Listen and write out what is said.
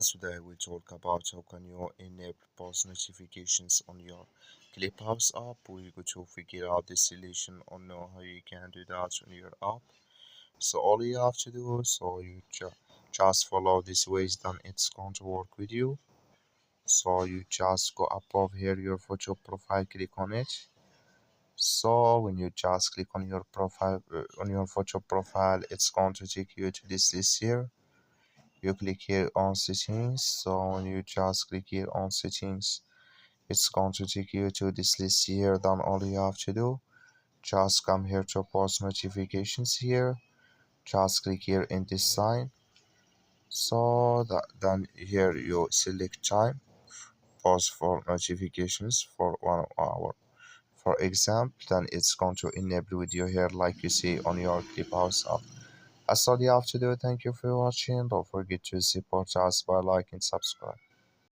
Today we talk about how can you enable post notifications on your Clubhouse app. We're going to figure out the solution on how you can do that on your app. So all you have to do, so you just follow this ways, then it's going to work with you. So you just go above here your photo profile, click on it. So when you just click on your profile, on your photo profile, it's going to take you to this list here. You click here on settings. So when you just click here on settings, it's going to take you to this list here. Then all you have to do, just come here to post notifications here. Just click here in this sign. So that then here you select time, pause for notifications for 1 hour. For example, then it's going to enable with you here like you see on your Clubhouse app. That's all you have to do. Thank you for watching. Don't forget to support us by liking and subscribe.